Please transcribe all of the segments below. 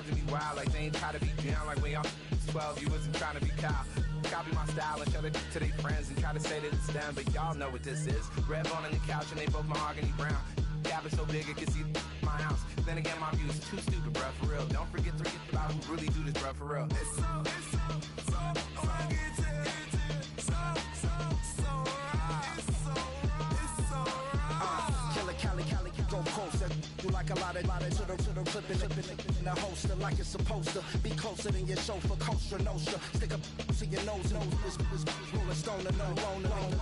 to be wild, like they ain't try to be down. Like when y'all 12, you wasn't trying to be Kyle. Copy my style and show it to their friends and try to say that it's them, but y'all know what this is. Red bone on the couch and they both mahogany brown. Cabin so big it can see my house. Then again, my view is too stupid, bruh, for real. Don't forget to get about who really do this, bruh, for real. Go closer, you like a lot of to the clipping in the holster like it's supposed to be closer than your chauffeur, Costa Nostra. Stick up to your nose, this rolling stone and alone.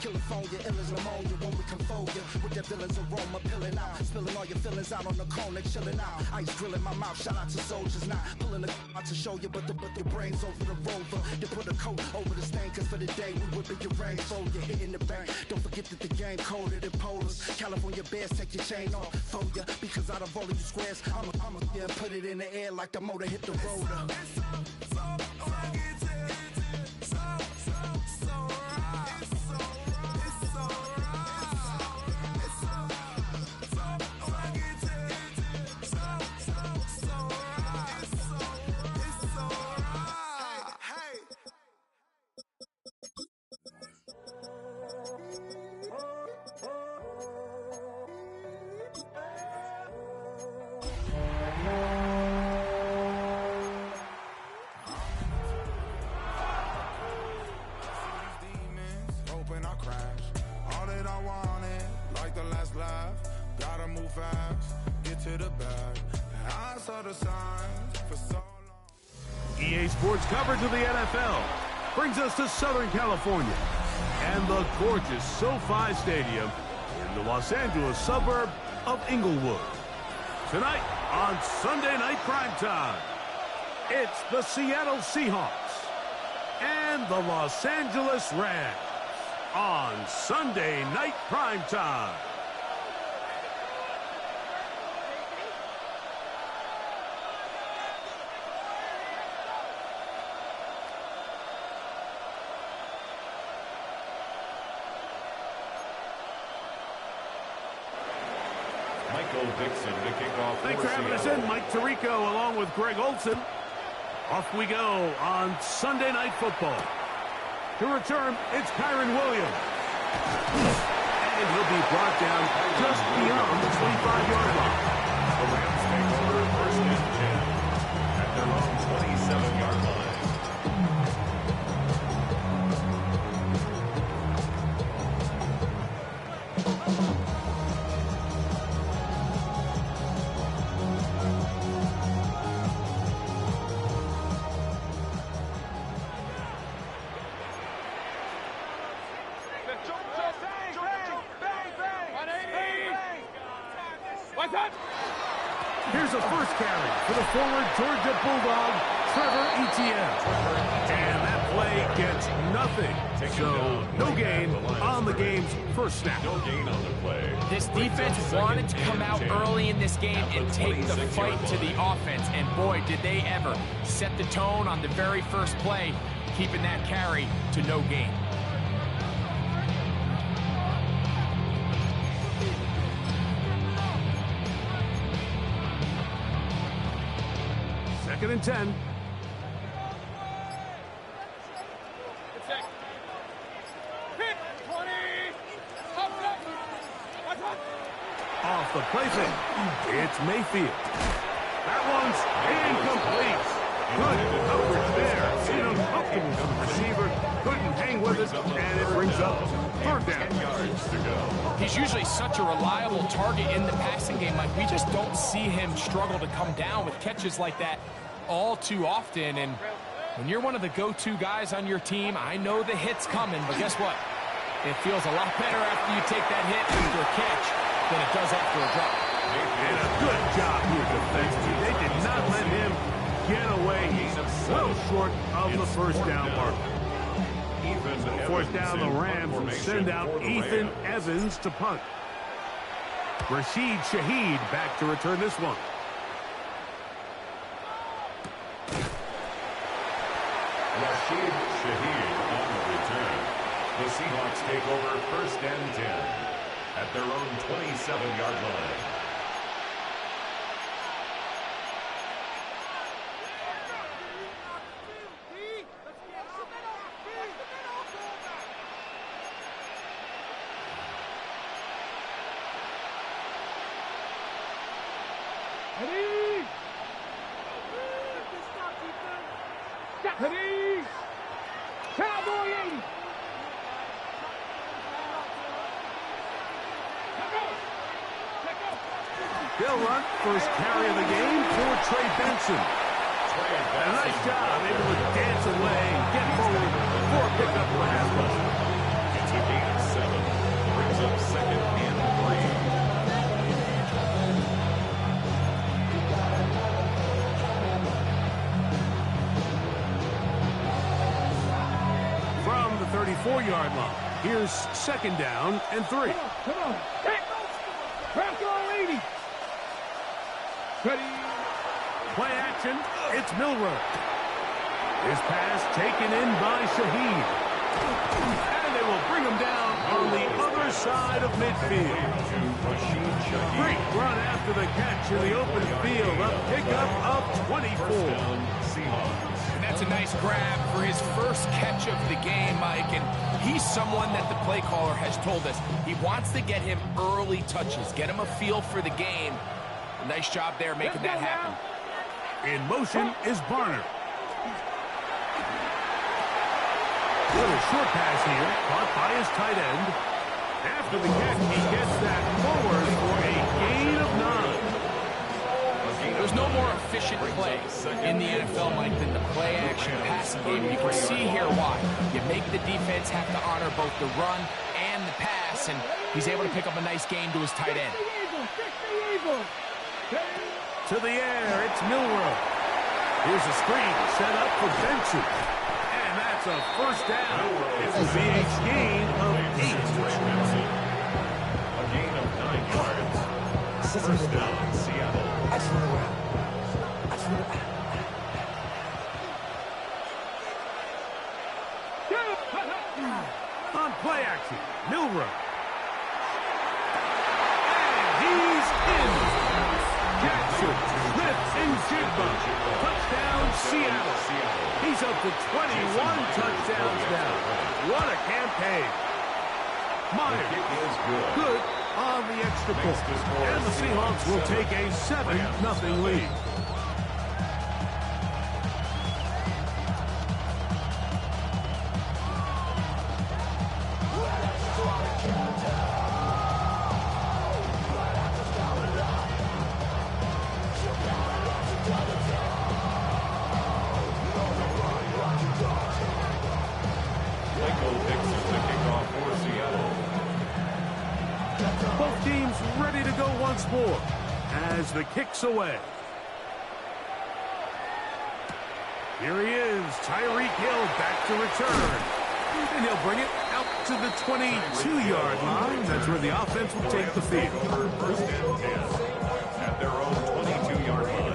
California, ill as pneumonia when we can fold you with that villain's aroma, pilling out, spilling all your feelings out on the corner, chilling out. Ice grilling my mouth, shout out to soldiers, not pulling the out to show you, but the brains over the rover. You put a coat over the stain, cause for the day we whipping your range, fold you hitting the bank. Don't forget that the game colder than polars. California bears, take your chain off, fold ya, because out of all of you squares, I'ma yeah, put it in the air like the motor hit the rotor. EA Sports coverage of the NFL brings us to Southern California and the gorgeous SoFi Stadium in the Los Angeles suburb of Inglewood. Tonight on Sunday Night Primetime, it's the Seattle Seahawks and the Los Angeles Rams on Sunday Night Primetime. Thanks for having us in, Mike Tirico, along with Greg Olson. Off we go on Sunday Night Football. To return, it's Kyron Williams. And he'll be brought down just beyond the 25-yard line. The Rams take over first and 10 at their own 27-yard line. Here's a first carry for the former Georgia Bulldog, Trevor Etienne. And that play gets nothing. So no gain on the game's first snap. No gain on the play. This defense wanted to come out early in this game and take the fight to the offense. And boy, did they ever set the tone on the very first play, keeping that carry to no gain. Second and 10. Off the play fake. It's Mayfield. That one's incomplete. Good coverage there. Uncomfortable for the receiver. Couldn't hang with it, and it brings up third down. 10 yards to go. He's usually such a reliable target in the passing game. Like, we just don't see him struggle to come down with catches like that all too often. And when you're one of the go-to guys on your team, I know the hit's coming, but guess what? It feels a lot better after you take that hit after a catch than it does after a drop. And a good job here defensively. They did not let him get away. He's well short of the first down mark. Fourth down, the Rams will send out Ethan Evans to punt. Rashid Shaheed back to return this one. Rashid Shaheed on the return. The Seahawks take over first and 10 at their own 27-yard line. Ready? Cowboy 80. They'll run first carry of the game for Trey Benson. A nice job, able to dance away, get forward for a pickup last play. It's a gain of 7. Brings up second and 3. From the 34-yard line, here's second down and 3. Come on. Crack all 80. Ready. Play action. It's Milroe. His pass taken in by Shaheed. And they will bring him down on the other side of midfield. Great run after the catch in the open field. A pickup of 24. And that's a nice grab for his first catch of the game, Mike. And he's someone that the play caller has told us he wants to get him early touches, get him a feel for the game. Nice job there making that happen. In motion is Barner. Little short pass here, caught by his tight end. After the catch, he gets that forward for a gain of 9. There's no more efficient play in the NFL, Mike, than the play-action passing game. You can see here why. You make the defense have to honor both the run and the pass, and he's able to pick up a nice gain to his tight end. To the air, it's Milroe. Here's a screen set up for Benson. And that's a first down. It's a big gain of 8. A gain of 9 yards. First down, Seattle. On play action, Milroe. And he's in. Jackson, Smith, and Jigba. Touchdown, Seattle. He's up to 21 touchdowns now. What a campaign. Myers, good on the extra point. And the Seahawks will take a 7-0 lead. Both teams ready to go once more as the kick's away. Here he is, Tyreek Hill back to return. And he'll bring it out to the 22-yard line. That's where the offense will take the field. First and 10 at their own 22-yard line.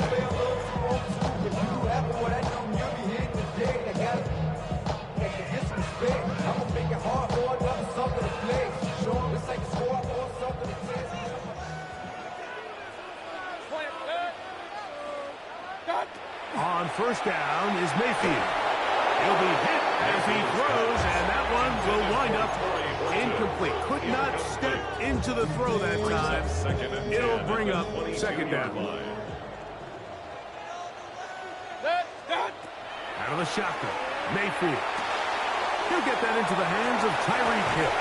On first down is Mayfield. He'll be hit as he throws, and that one will wind up incomplete. Could not step into the throw that time. It'll bring up second down. Out of the shotgun, Mayfield. He'll get that into the hands of Tyreek Hill.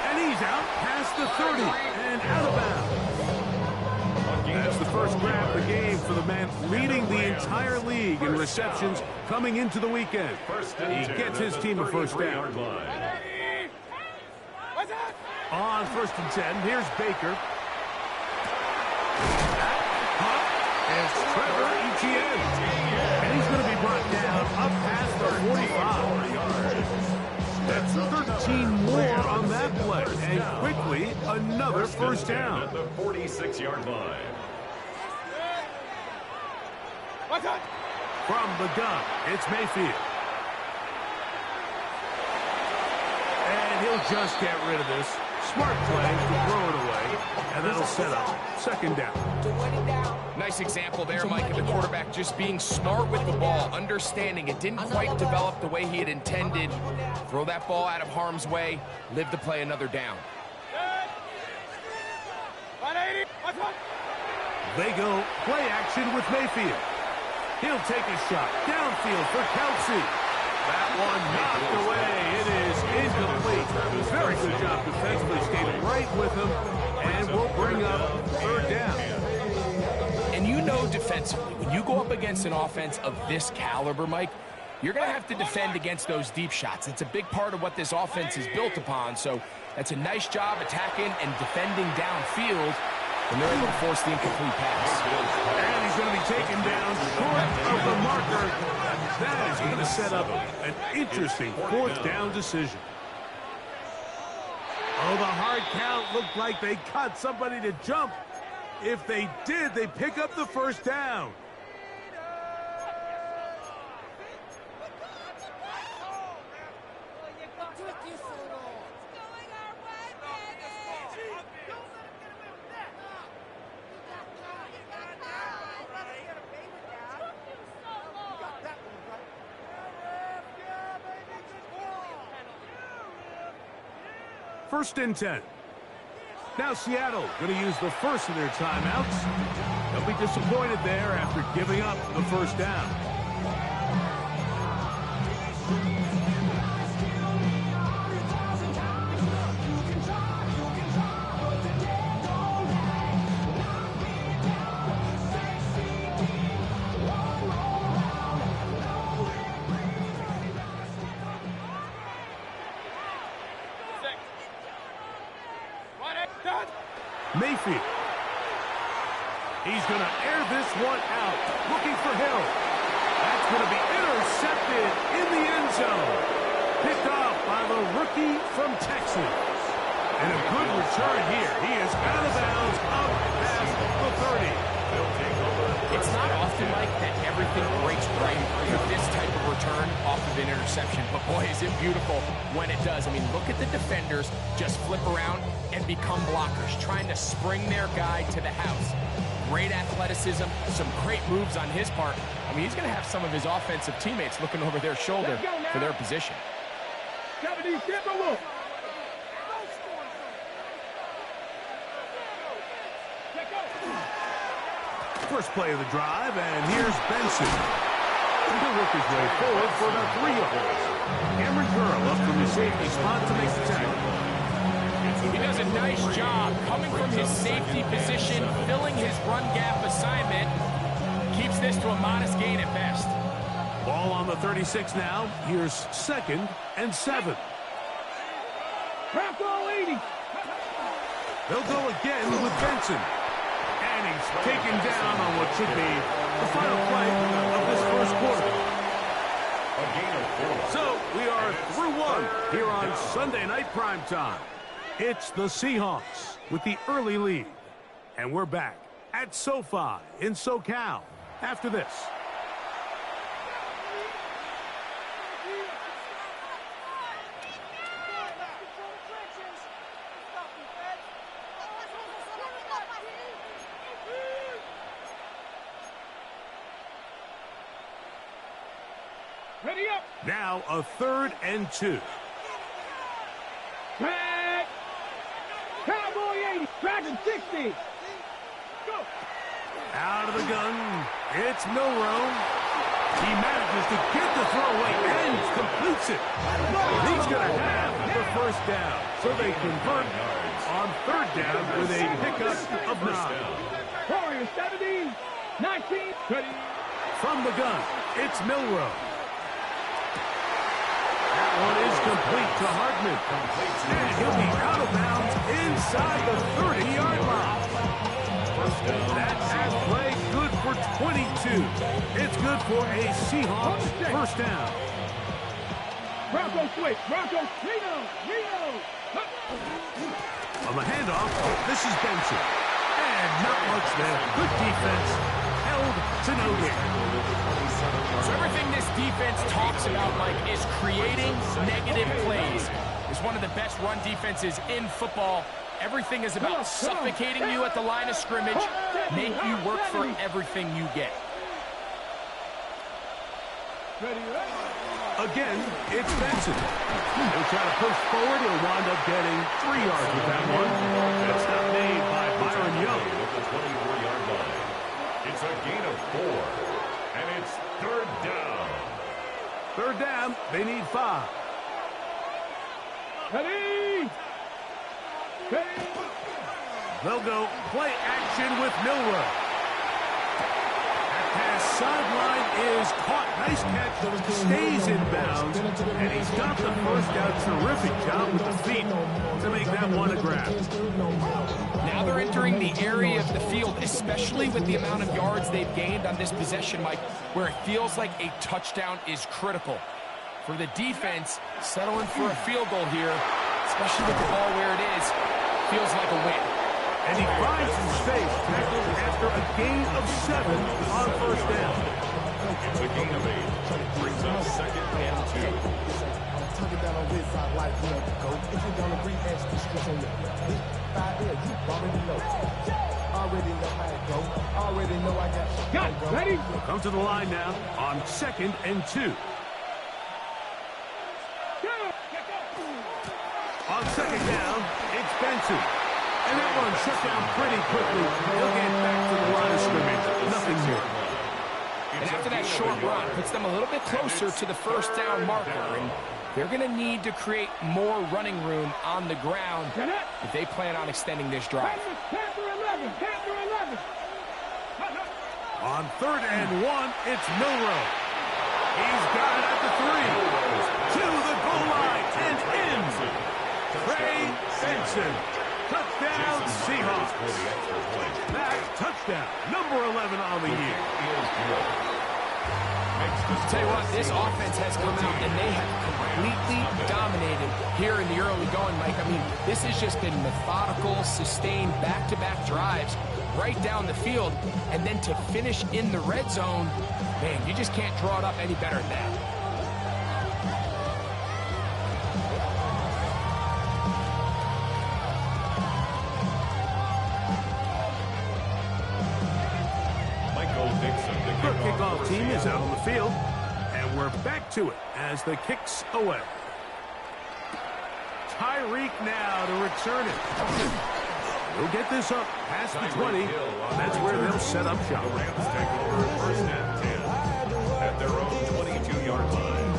And he's out past the 30 and out of bounds. That's the first grab of the game for the man leading the entire league in receptions coming into the weekend. He gets his team a first down. On first and 10, here's Baker. It's Trevor Etienne. And he's going to be brought down up past the 45. That's 13 more on that play. And quickly, another first down. At the 46-yard line. From the gun, it's Mayfield. And he'll just get rid of this. Smart play to throw it away. And that'll set up second down. Nice example there, Mike, of the quarterback just being smart with the ball, understanding it didn't quite develop the way he had intended. Throw that ball out of harm's way, live to play another down. They go play action with Mayfield. He'll take a shot downfield for Kelsey. That one knocked away. It is incomplete. Very good job defensively, stayed right with him, and will bring up third down. And you know defensively, when you go up against an offense of this caliber, Mike, you're going to have to defend against those deep shots. It's a big part of what this offense is built upon. So that's a nice job attacking and defending downfield when they're able to force the incomplete pass. And he's going to be taken down short of the marker. That is going to set up an interesting fourth down decision. Oh, the hard count looked like they cut somebody to jump. If they did, they pick up the first down. First and 10. Now Seattle going to use the first of their timeouts. They'll be disappointed there after giving up the first down. Mayfield. He's going to air this one out, looking for Hill. That's going to be intercepted in the end zone. Picked off by the rookie from Texas. And a good return here. He is out of bounds up past the 30. It's not often, Mike, that everything breaks right for this type of return off of an interception. But, boy, is it beautiful when it does. I mean, look at the defenders just flip around and become blockers, trying to spring their guy to the house. Great athleticism, some great moves on his part. I mean, he's going to have some of his offensive teammates looking over their shoulder for their position. First play of the drive, and here's Benson. He'll work his way forward for about 3 yards. Cameron Curl up from the safety spot to make the tackle. He does a nice job coming from his safety position, filling his run gap assignment. Keeps this to a modest gain at best. Ball on the 36 now. Here's 2nd and 7. They'll go again with Benson. And he's taken down on what should be the final play of this first quarter. So we are through one here on Sunday Night Primetime. It's the Seahawks with the early lead. And we're back at SoFi in SoCal after this. Ready up. Now a 3rd and 2. Drag. Cowboy 80. Dragon 60. Go. Out of the gun. It's Milroe. He manages to get the throw away and completes it. He's going to have the first down. So they convert on 3rd down with a pickup of 9. Warriors 17. 19. 20. From the gun, it's Milroe. That one is complete to Hardman. And he'll be out of bounds inside the 30-yard line. That pass play good for 22. It's good for a Seahawks first down. Bronco switch. Bronco. Reno. On the handoff, this is Benson. And not much there. Good defense. Held to no hit. So everything this defense talks about, Mike, is creating negative plays. It's one of the best run defenses in football. Everything is about suffocating you at the line of scrimmage, make you work for everything you get. Again, it's Benson. He'll try to push forward. He'll wind up getting 3 yards with that one. That's not made by Byron Young. At the 24-yard line. third down. They need 5. Ready? Ready? They'll go play action with Milroe. That pass sideline is caught. Nice catch. Stays in bounds. And he's got the first down. Terrific job with the feet to make that one a grab. Now they're entering the area of the field, especially with the amount of yards they've gained on this possession, Mike, where it feels like a touchdown is critical. For the defense, settling for a field goal here, especially with the ball where it is, feels like a win. And he finds some space, tackled after a gain of 7 on first down. It's a gain of 8. Brings up 2nd and 2. Tuck it down on this side like we have to go. If you don't agree, ask the script on your feet. Right there, you already know. Already know how it go. Already know I got Got it. Ready? We'll come to the line now on 2nd and 2. On 2nd down, it's Benson. And that one shut down pretty quickly. He'll get back to the line of scrimmage. Nothing more. And after that short run, puts them a little bit closer to the first down marker. And they're going to need to create more running room on the ground if they plan on extending this drive. Panther 11. Panther 11. On 3rd and 1, it's Milroe. He's got it at the 3. To the goal line and in. Trey Benson. Touchdown, Seahawks. That's touchdown, number 11 on the year. Tell you what, this offense has come out and they have completely dominated here in the early going, Mike. I mean, this has just been methodical, sustained, back-to-back drives right down the field. And then to finish in the red zone, man, you just can't draw it up any better than that. The kickoff team is out on the field, and we're back to it as the kick's away. Tyreek now to return it. He'll get this up past the 20. That's where they'll set up shop. Rams take over 1st and 10 at their own 22-yard line.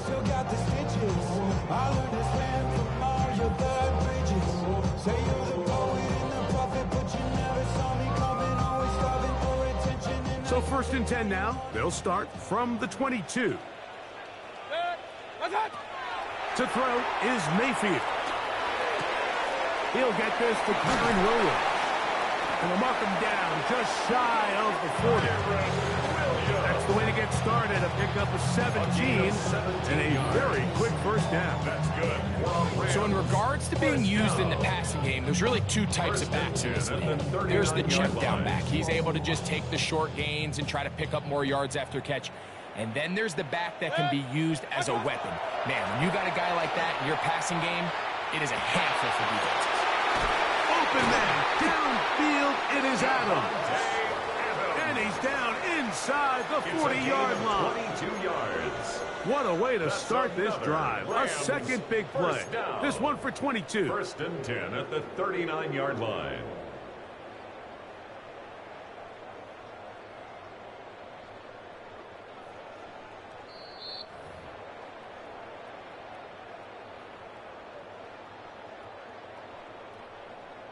Still got the stitches. I learned to stand from all your bad bridges. Say you're the poet and the prophet, but you never saw me coming. Always striving for attention. So 1st and 10 now. They'll start from the 22. To throw is Mayfield. He'll get this to Kyren Williams. And they'll mark him down just shy of the 40. That's the way to get started. A pickup of 17 and a very quick first down. That's good. So in regards to being used in the passing game, there's really 2 types of backs in this league. There's the check down back. He's able to just take the short gains and try to pick up more yards after catch. And then there's the back that can be used as a weapon. Man, when you got a guy like that in your passing game, it is a handful for defenses. Open man, downfield, it is Adams. And he's down inside the 40-yard line. 22 yards. What a way to start this drive. A second big play. This one for 22. 1st and 10 at the 39-yard line.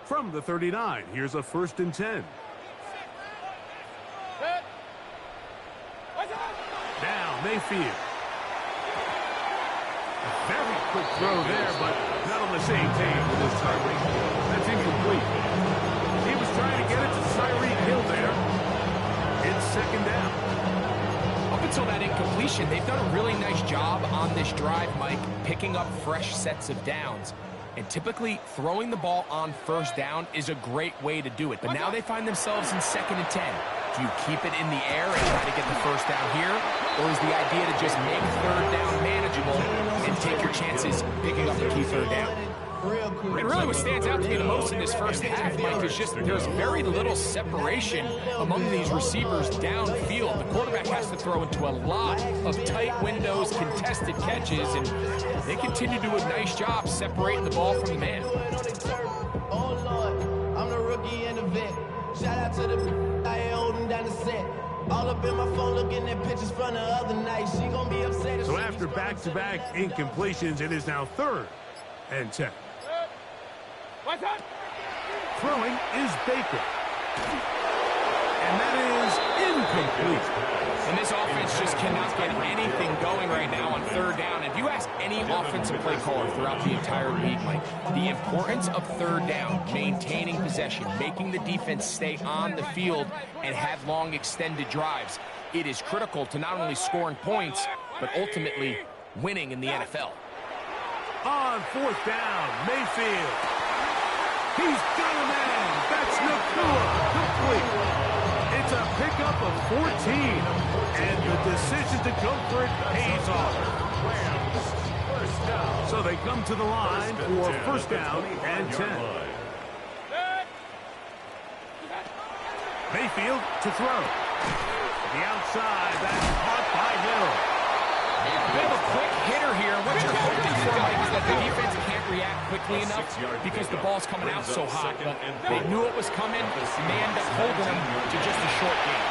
From the 39, here's a 1st and 10. Now Mayfield. A very quick throw there, but not on the same page with his Tyreek. That's incomplete. He was trying to get it to Tyreek Hill there. It's 2nd down. Up until that incompletion, they've done a really nice job on this drive, Mike, picking up fresh sets of downs. And typically, throwing the ball on 1st down is a great way to do it. But now they find themselves in 2nd and 10. Do you keep it in the air and try to get the 1st down here? Or is the idea to just make 3rd down manageable and take your chances picking up the key 3rd down? And really what stands out to me the most in this first half, Mike, is just there's very little separation among these receivers downfield. The quarterback has to throw into a lot of tight windows, contested catches, and they continue to do a nice job separating the ball from the man. Oh, Lord, I'm the rookie and the vet. Shout out to the I holding down the set. All up in my phone looking at pictures from the other night. She gon' be upset. So after back-to-back incompletions, it is now 3rd and 10. Throwing is Baker. And that is incomplete. And this offense just cannot get anything going right now on 3rd down. If you ask any offensive play caller throughout the entire league, Mike, the importance of 3rd down, maintaining possession, making the defense stay on the field and have long extended drives, it is critical to not only scoring points, but ultimately winning in the NFL. On 4th down, Mayfield. He's got a man. That's Nakua. Complete. It's a pickup of 14. And the decision to go for it pays off. So they come to the line for 1st down and 10. Mayfield to throw. The outside, that's caught by Hill. A bit of a quick hitter here. What you're hoping for, Mike, is that the defense can't react quickly enough because the ball's coming out so hot. But they knew it was coming, and they end up holding them to just a short gain.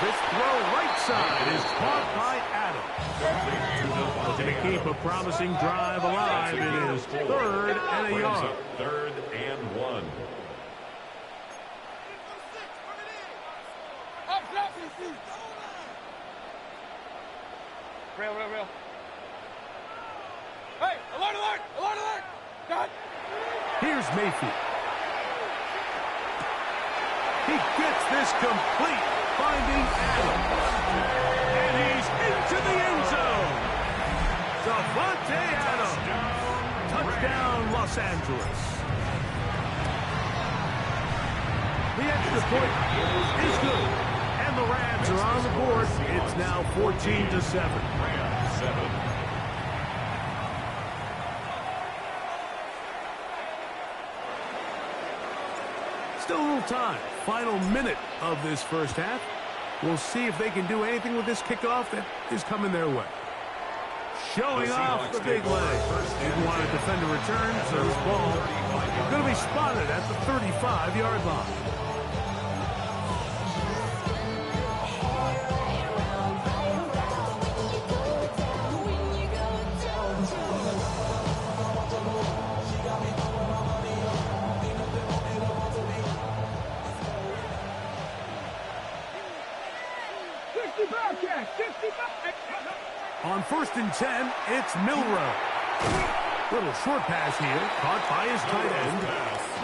This throw right side is caught by Adams. Looking to keep a promising drive alive. It is 3rd and a yard. 3rd and 1. Real. Hey, alert! God. Here's Mayfield. He gets this complete, finding Adams. And he's into the end zone. Davante Adams. Touchdown, Los Angeles. The extra point is good. And the Rams are on the board. It's now 14-7. Rams 7. Still a little time. Final minute of this 1st half. We'll see if they can do anything with this kickoff that is coming their way. Showing off the big leg. Didn't want to defend a return, so this ball going to be spotted at the 35-yard line. On 1st and 10, it's Milroe. Little short pass here, caught by his tight end.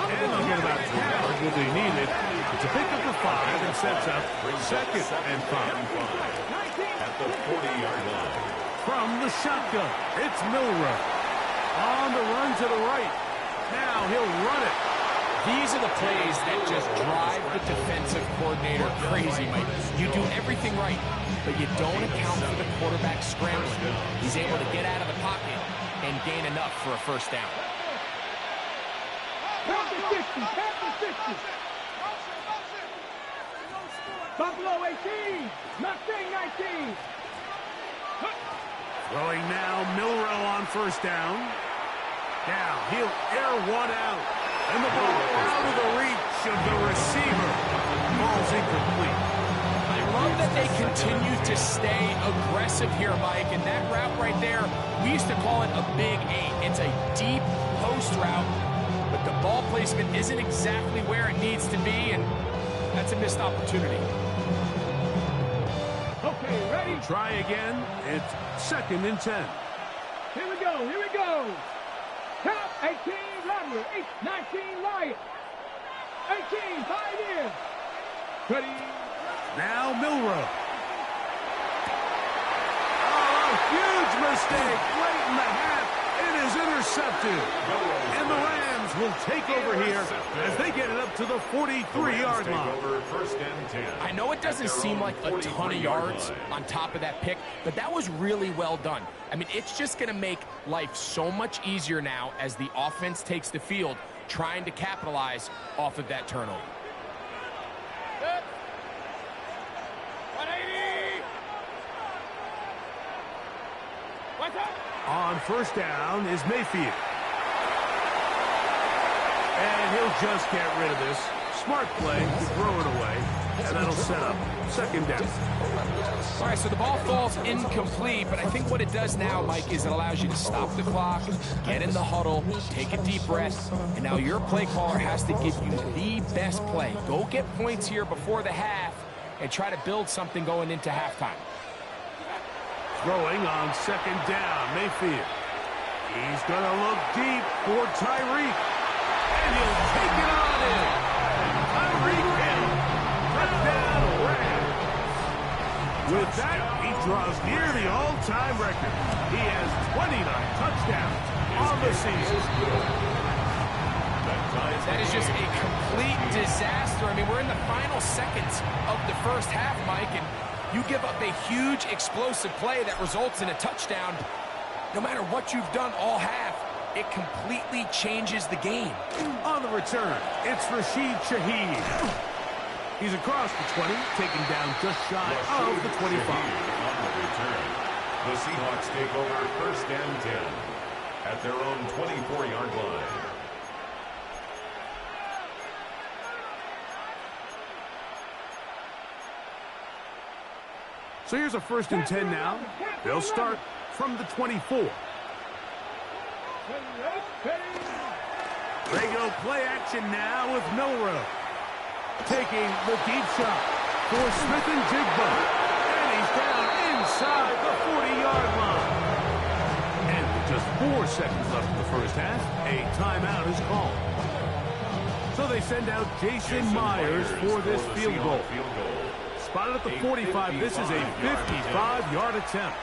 And they'll get about 10 yards will be needed. It's a pickup of 5 and sets up 2nd and 5. At the 40-yard line. From the shotgun, it's Milroe. On the run to the right. Now he'll run it. These are the plays that just drive the defensive coordinator crazy, Mike. You do everything right, but you don't account for the quarterback scrambling. He's able to get out of the pocket and gain enough for a 1st down. Buffalo 18, Mustang 19. Throwing now, Milroe on 1st down. Now he'll air one out. And the ball out of the reach of the receiver. Ball's incomplete. I love that they continue to stay aggressive here, Mike. And that route right there, we used to call it a big 8. It's a deep post route, but the ball placement isn't exactly where it needs to be, and that's a missed opportunity. Okay, ready? Try again. It's 2nd and 10. Here we go. Count 18, Robert. 19, Wyatt. 18, 5 in. Ready? Now Milroe. Oh, huge mistake. Late in the half. It is intercepted. And the Rams will take over here as they get it up to the 43-yard line. 1st and 10. I know it doesn't seem like a ton of yards on top of that pick, but that was really well done. I mean, it's just going to make life so much easier now as the offense takes the field, trying to capitalize off of that turnover. On 1st down is Mayfield. And he'll just get rid of this. Smart play to throw it away. And that'll set up second down. All right, so the ball falls incomplete, but I think what it does now, Mike, is it allows you to stop the clock, get in the huddle, take a deep breath, and now your play caller has to give you the best play. Go get points here before the half and try to build something going into halftime. Throwing on second down, Mayfield. He's going to look deep for Tyreek. And he'll take it on in. Tyreek Hill. Touchdown, Rams. With that, he draws near the all-time record. He has 29 touchdowns on the season. That is just a complete disaster. I mean, we're in the final seconds of the first half, Mike, and you give up a huge explosive play that results in a touchdown. No matter what you've done all half, it completely changes the game. On the return, it's Rashid Shaheed. He's across the 20, taking down just shy of the 25. On the return, the Seahawks take over first and 10 at their own 24-yard line. So here's a first and 10 now. They'll start from the 24. They go play action now with Milroe. Taking the deep shot for Smith and Jigba. And he's down inside the 40-yard line. And with just 4 seconds left in the first half, a timeout is called. So they send out Jason Myers for this field goal. Spotted at the 45, this is a 55-yard attempt.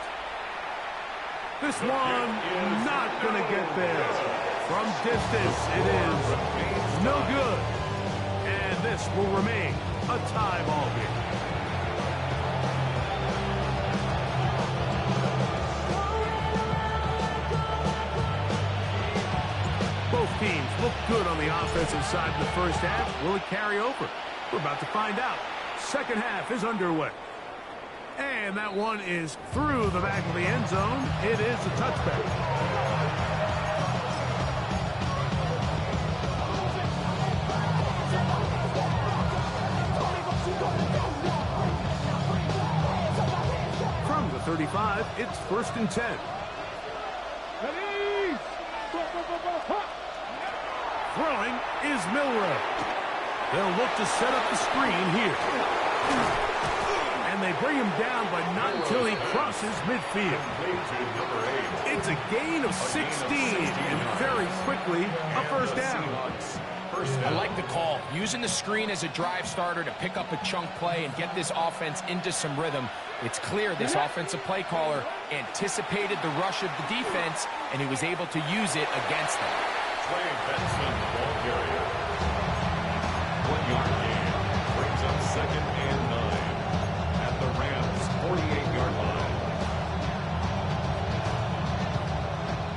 This one not going to get there. From distance, it is no good. And this will remain a tie ball game. Both teams look good on the offensive side in the first half. Will it carry over? We're about to find out. Second half is underway. And that one is through the back of the end zone. It is a touchback. From the 35, it's first and 10. Throwing is Milroe. They'll look to set up the screen here. And they bring him down, but not until he crosses midfield. It's a gain of 16, and very quickly, a first down. I like the call. Using the screen as a drive starter to pick up a chunk play and get this offense into some rhythm. It's clear this offensive play caller anticipated the rush of the defense, and he was able to use it against them. Trey Benson, ball carrier. 1-yard gain. Brings up second and 9 at the Rams' 48-yard line.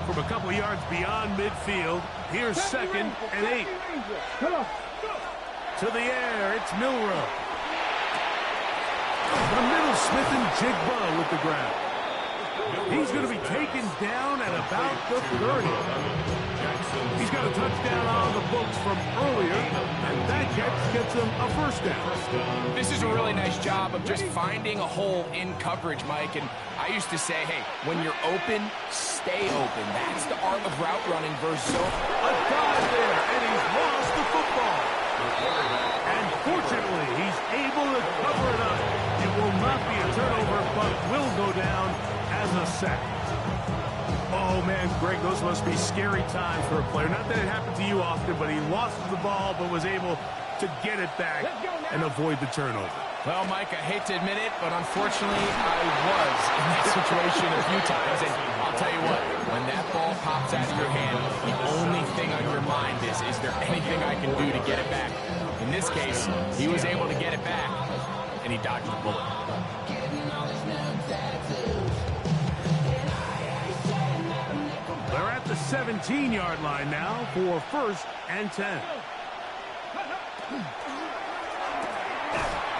From a couple yards beyond midfield, here's second and 8. To the air, it's Milroe. The middle, Smith and Jigba with the ground. He's going to be taken down at about the 30. He's got a touchdown on the books from earlier, and that catch gets him a first down. This is a really nice job of just finding a hole in coverage, Mike. And I used to say, hey, when you're open, stay open. That's the art of route running versus zone. A dive there, and he's lost the football. And fortunately, he's able to cover it up. It will not be a turnover, but will go down as a sack. Oh, man, Greg, those must be scary times for a player. Not that it happened to you often, but he lost the ball but was able to get it back and avoid the turnover. Well, Mike, I hate to admit it, but unfortunately, I was in that situation a few times. And I'll tell you what, when that ball pops out of your hand, the only thing on your mind is there anything I can do to get it back? In this case, he was able to get it back, and he dodged the bullet. They're at the 17-yard line now for first and 10.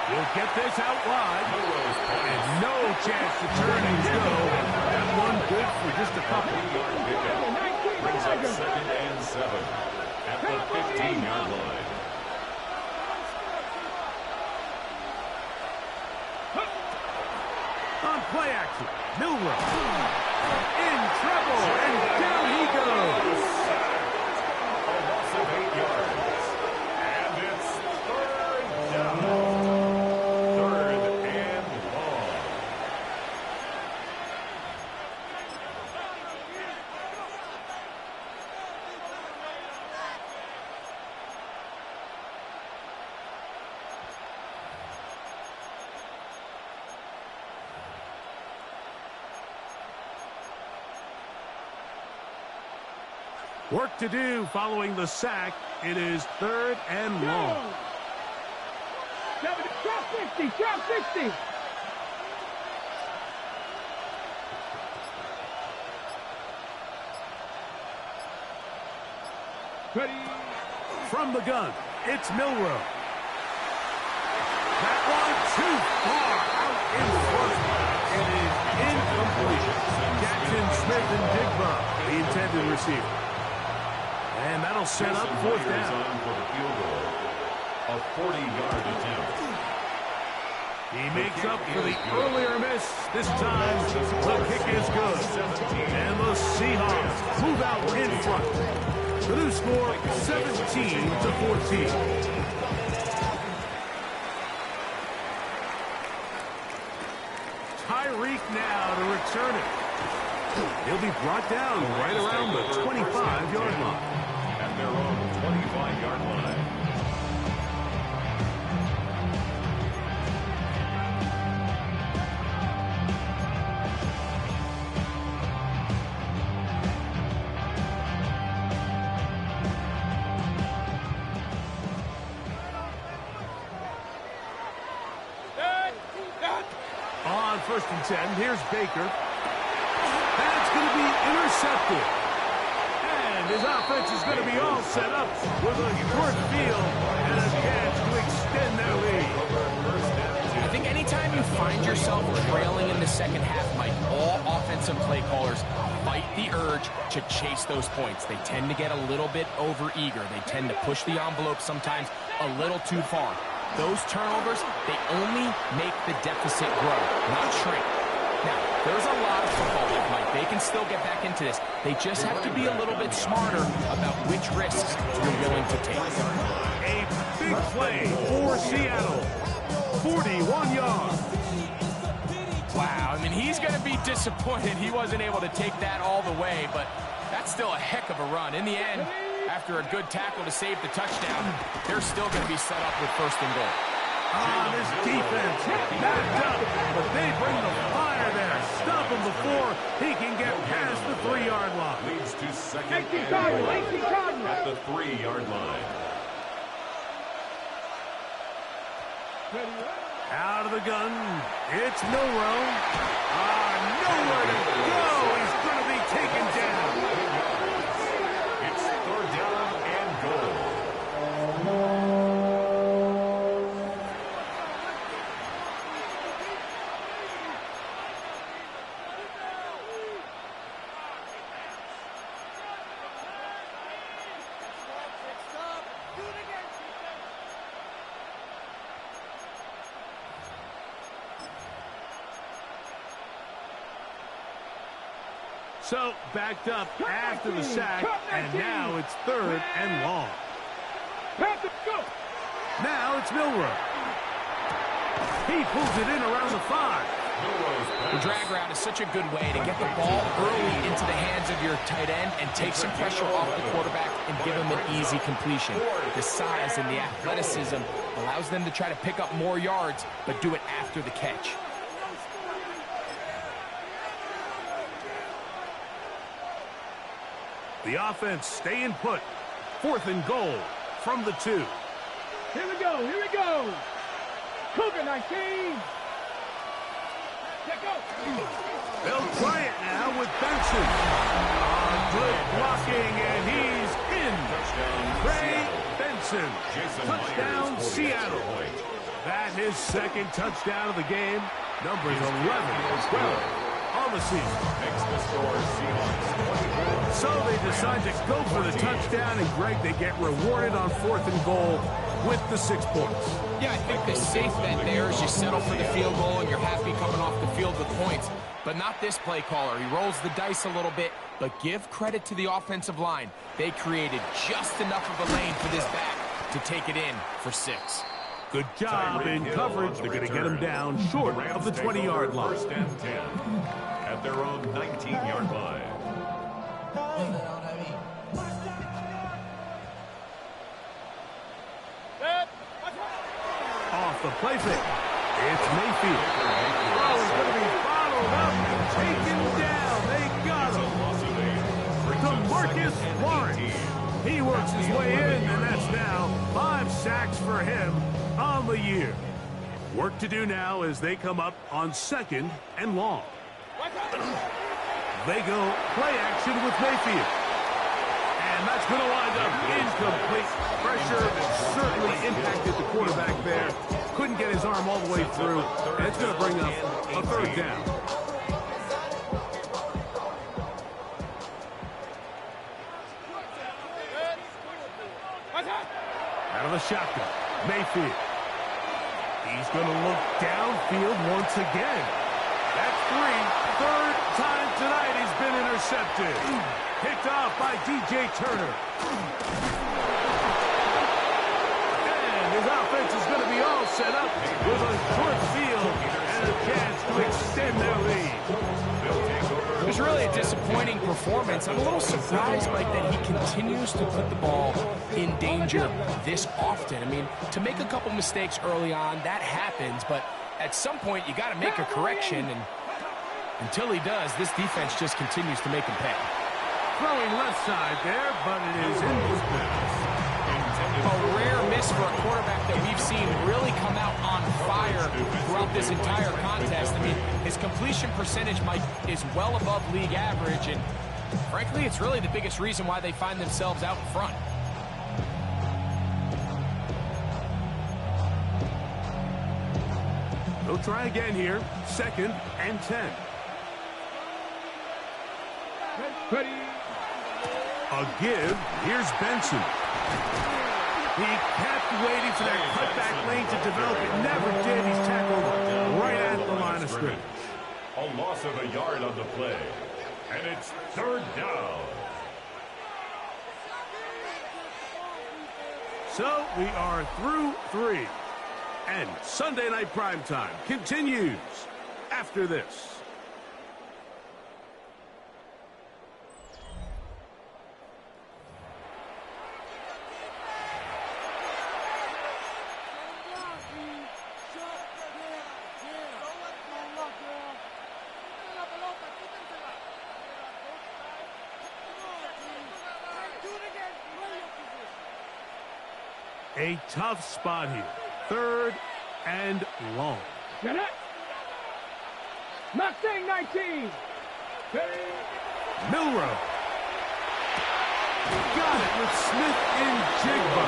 He'll get this out wide. And no chance to turn and go. That one good for just a couple. Brings up second and 7 at the 15-yard line. Milrow in trouble, and down he goes. A loss of 8 yards. And it's third down. Third and long. Work to do following the sack. It is third and long. Drop 60, drop 60. Ready. From the gun, it's Milrow. That one too far out in front. It is incomplete. Jackson, Smith, and Digba, the intended receiver. And that'll set up fourth down. On for the field goal. A 40-yard attempt. He makes up for the earlier miss. This time, the kick is good. And the Seahawks move out in front. The new score, 17-14. Tyreek now to return it. He'll be brought down right around the 25-yard line. At their own 25-yard line. On 1st and 10, here's Baker. That's going to be intercepted. And his offense is going to be all set up with a short field and a catch to extend their lead. I think anytime you find yourself trailing in the second half, Mike, all offensive play callers fight the urge to chase those points. They tend to get a little bit overeager. They tend to push the envelope sometimes a little too far. Those turnovers, they only make the deficit grow, not shrink. Now, there's a lot of football left, Mike. They can still get back into this. They just have to be a little bit smarter about which risks you're willing to take. A big play for Seattle. 41 yards. Wow, I mean, he's going to be disappointed he wasn't able to take that all the way, but that's still a heck of a run. In the end, after a good tackle to save the touchdown, they're still going to be set up with 1st and goal. This defense backed up, but they bring the fire there. Stop him before he can get past the 3-yard line. Leads to second 18 and Cardinals, 11 18 Cardinals. at the 3-yard line. Out of the gun, it's Milrow. Nowhere to go. He's going to be taken down. It's third down and goal. So, backed up after the sack, and now it's 3rd and long. Now it's Milrow. He pulls it in around the 5. The drag route is such a good way to get the ball early into the hands of your tight end and take some pressure off the quarterback and give him an easy completion. The size and the athleticism allows them to try to pick up more yards, but do it after the catch. The offense staying put. 4th and goal from the 2. Here we go, here we go. Cougar 19. Let go. They'll try it now with Benson. Good blocking, and he's in. Ray Benson. Touchdown, Seattle. That his 2nd touchdown of the game. Numbers 11 and 12 on the season. Makes the score Seahawks 24. So they decide to go for the touchdown, and Greg, they get rewarded on 4th and goal. with the 6 points. Yeah, I think the safe bet there is you settle for the field goal and you're happy coming off the field with points. But not this play caller. He rolls the dice a little bit, but give credit to the offensive line. They created just enough of a lane for this back to take it in for 6. Good job in coverage. They're going to get him down short of the 20-yard line. First and 10 at their own 19-yard line. Off the play fake. It's Mayfield. Oh, he's going to be followed up and taken down. They got him. To Marcus Lawrence. He works his way in, and that's now 5 sacks for him on the year. Work to do now as they come up on 2nd and long. They go play action with Mayfield. And that's going to wind up incomplete. Pressure certainly impacted the quarterback there. Couldn't get his arm all the way through. And it's going to bring up a 3rd down. Out of the shotgun, Mayfield. He's going to look downfield once again. That's 3rd time tonight he's been intercepted. Picked off by DJ Turner. And his offense is going to be all set up with a short field and a chance to extend their lead. It was really a disappointing performance. I'm a little surprised, Mike, that he continues to put the ball in danger this often. I mean, to make a couple mistakes early on, that happens, but at some point you got to make a correction, and until he does, this defense just continues to make him pay. Throwing left side there, but it is incomplete. A rare miss for a quarterback that we've seen really come out on fire throughout this entire contest. I mean, his completion percentage, Mike, is well above league average, and frankly, it's really the biggest reason why they find themselves out in front. They'll try again here. 2nd and 10. Ready. A give. Here's Benson. He kept waiting for that cutback lane to develop. It never did. He's tackled right at the line of scrimmage. A loss of a yard on the play. And it's 3rd down. So we are through 3. And Sunday Night Primetime continues after this. A tough spot here. 3rd and long. Get it. Mustang 19. Milrow. Got it with Smith in Jigba.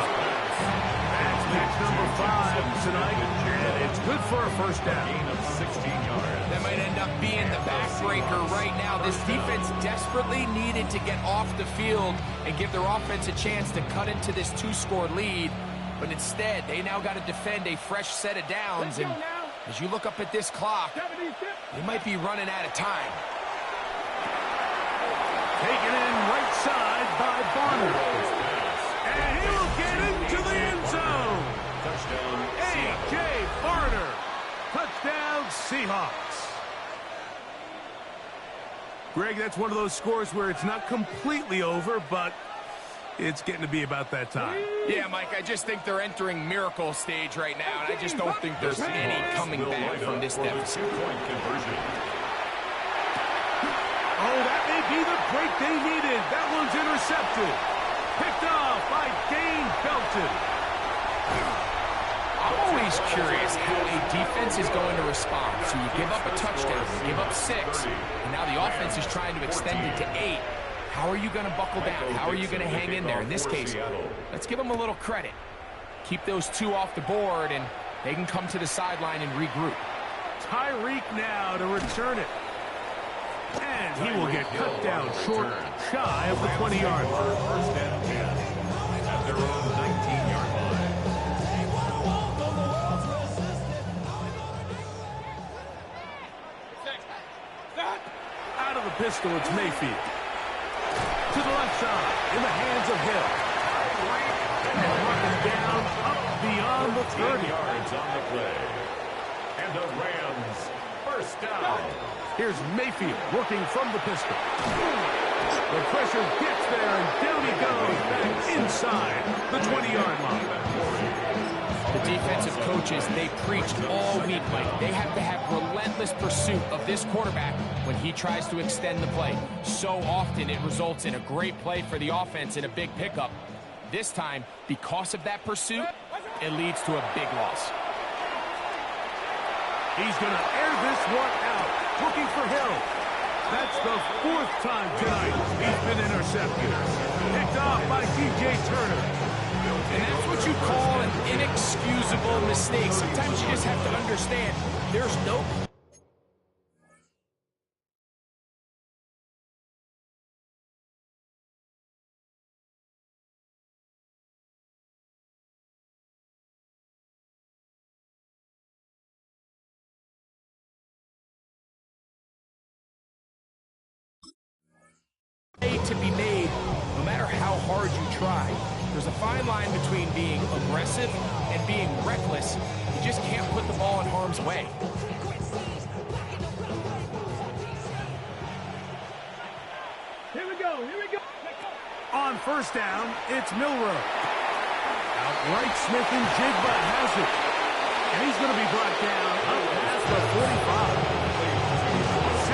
That's match number 5 tonight, and it's good for a 1st down. Gain of 16 yards. That might end up being the backbreaker right now. This defense desperately needed to get off the field and give their offense a chance to cut into this 2-score lead. But instead, they now got to defend a fresh set of downs. And as you look up at this clock, they might be running out of time. Taken in right side by Barner. And he'll get into the end zone. Touchdown, A.J. Barner. Touchdown, Seahawks. Greg, that's one of those scores where it's not completely over, but it's getting to be about that time. Yeah, Mike, I just think they're entering miracle stage right now, and I just don't think there's any coming back from this deficit. Two-point conversion. Oh, that may be the break they needed. That one's intercepted. Picked off by Dane Belton. I'm always curious how a defense is going to respond. So you give up a touchdown, you give up 6, and now the offense is trying to extend it to 8. How are you going to buckle down? How are you going to hang in there? In this case, let's give them a little credit. Keep those 2 off the board, and they can come to the sideline and regroup. Tyreek now to return it. And he will get cut down short, shy of the 20-yard line. First and 10 at their own 19-yard line. pistol, it's Mayfield. To the left side, in the hands of Hill. And running down, up beyond the 30. Yards on the play. And the Rams first down. Here's Mayfield working from the pistol. The pressure gets there, and down he goes back inside the 20-yard line. The defensive coaches, they preached all week, Mike. They have to have relentless pursuit of this quarterback when he tries to extend the play. So often it results in a great play for the offense and a big pickup. This time, because of that pursuit, it leads to a big loss. He's going to air this one out, looking for Hill. That's the 4th time tonight he's been intercepted. Picked off by DJ Turner. And that's what you call an inexcusable mistake. Sometimes you just have to understand there's no... to be made, no matter how hard you try. There's a fine line between being aggressive and being reckless. You just can't put the ball in harm's way. Here we go, here we go. On first down, it's Milroe. Outright Smith and Jigba has it. And he's going to be brought down up past the 45.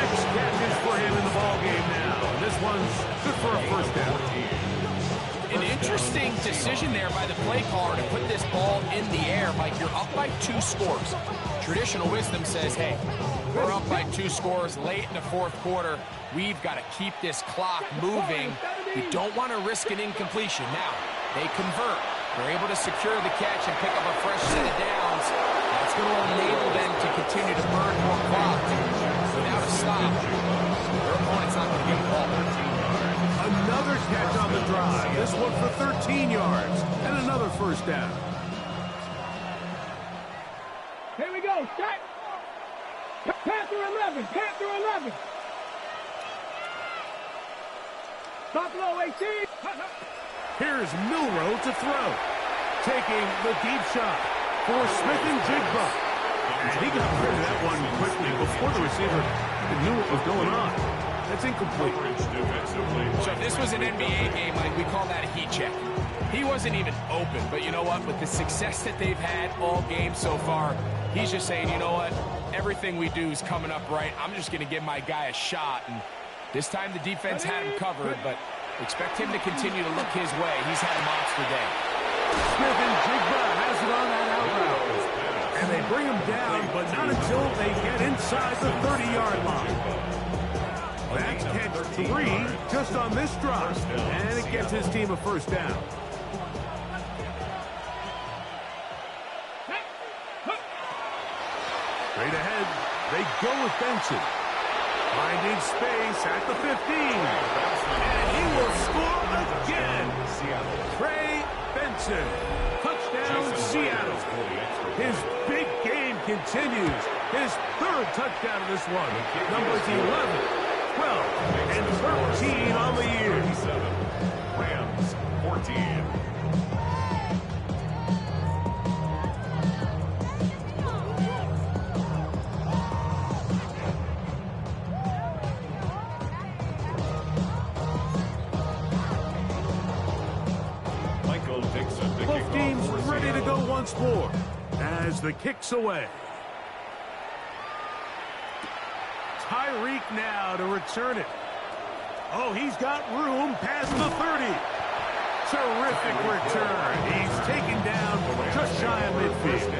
6 catches for him in the ballgame now. And this one's good for a first down. An interesting decision there by the play caller to put this ball in the air. Like, you're up by 2 scores. Traditional wisdom says, hey, we're up by 2 scores late in the 4th quarter. We've got to keep this clock moving. We don't want to risk an incompletion. Now, they convert. They're able to secure the catch and pick up a fresh set of downs. That's going to enable them to continue to burn more clock. Without a stop, their opponent's not going to get the ball. Another catch on the drive. This one for 13 yards and another first down. Here we go, set. Panther 11, Panther 11. Buffalo 18. Here's Milroe to throw. Taking the deep shot for Smith and Jigba. And he got rid of that one quickly before the receiver knew what was going on. That's incomplete. So if this was an NBA game, like, we call that a heat check. He wasn't even open, but you know what? With the success that they've had all game so far, he's just saying, you know what? Everything we do is coming up right. I'm just going to give my guy a shot. And this time the defense had him covered, but expect him to continue to look his way. He's had a monster day. Smith and Jigba has it on that out route. And they bring him down, but not until they get inside the 30-yard line. That's catch 3 just on this drop. And it gets his team a first down. Straight ahead, they go with Benson. Finding space at the 15. And he will score again. Trey Benson. Touchdown, Seattle. His big game continues. His 3rd touchdown of this one. Numbers 11, 12, and 13 on the year. Rams 14. Both teams ready to go once more as the kick's away. Tyreek now to return it. Oh, he's got room past the 30. Terrific return. He's taken down just shy of midfield.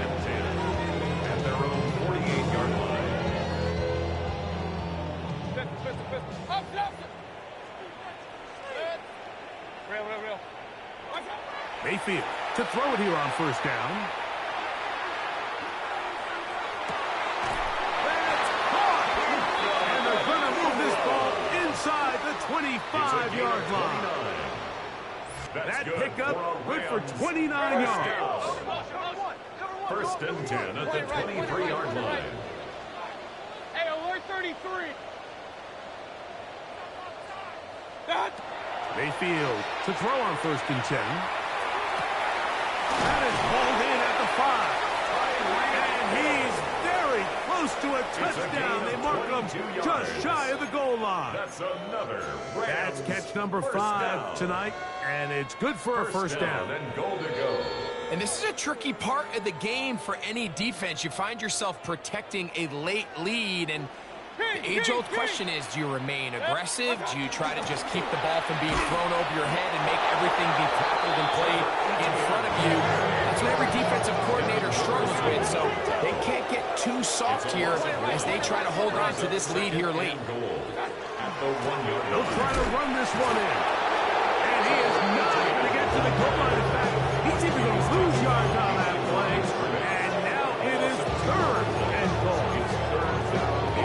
At their own 48-yard line. Real. Mayfield to throw it here on first down. That's caught! And they're going to move this ball inside the 25-yard line. That pickup good for 29 yards. First and 10 at the 23-yard line. Hey, alert 33. Mayfield to throw on 1st and 10. That is pulled in at the 5. And he's very close to a touchdown. They mark him just shy of the goal line. That's catch number 5 tonight, and it's good for a first down. And goal to go. And this is a tricky part of the game for any defense. You find yourself protecting a late lead, and the age-old question is, do you remain aggressive? Do you try to just keep the ball from being thrown over your head and make everything be tackled and played in front of you? That's what every defensive coordinator struggles with, so they can't get too soft here as they try to hold on to this lead here late. They'll try to run this one in. And he is not going to get to the goal line. In fact, he's even going to lose yards on that play. And now it is 3rd and goal.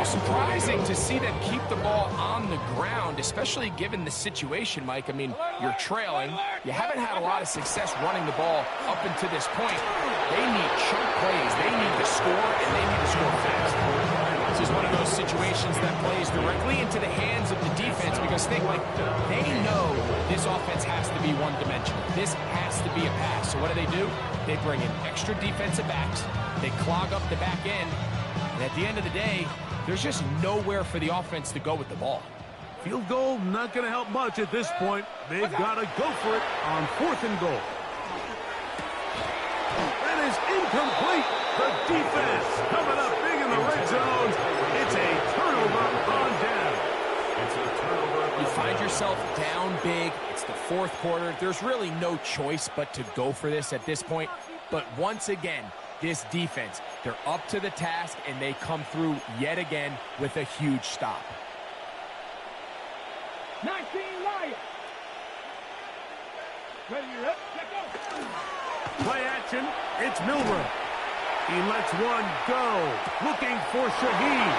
Surprising to see them keep the ball on the ground, especially given the situation, Mike. I mean, you're trailing. You haven't had a lot of success running the ball up until this point. They need chunk plays. They need to score, and they need to score fast. This is one of those situations that plays directly into the hands of the defense because they know this offense has to be one-dimensional. This has to be a pass. So what do? They bring in extra defensive backs. They clog up the back end. And at the end of the day, there's just nowhere for the offense to go with the ball. Field goal not going to help much at this point. They've got to go for it on 4th and goal. That is incomplete. The defense coming up big in the red zone. It's a turnover on down. You find yourself down big. It's the 4th quarter. There's really no choice but to go for this at this point. But once again, this defense, they're up to the task, and they come through yet again with a huge stop. 19 Lions. Ready, up, let go. Play action, it's Milrow. He lets one go, looking for Shaheed.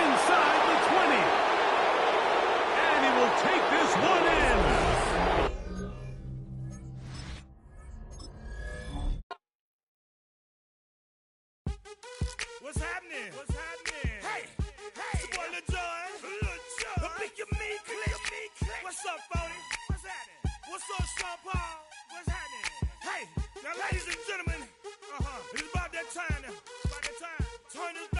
Inside the 20. And he will take this one in. What's happening? What's happening? Hey, it's your boy Lil Jon. The pick your me click. What's up, Phony? What's happening? What's up, Sean Paul? What's happening? Hey, now ladies and gentlemen,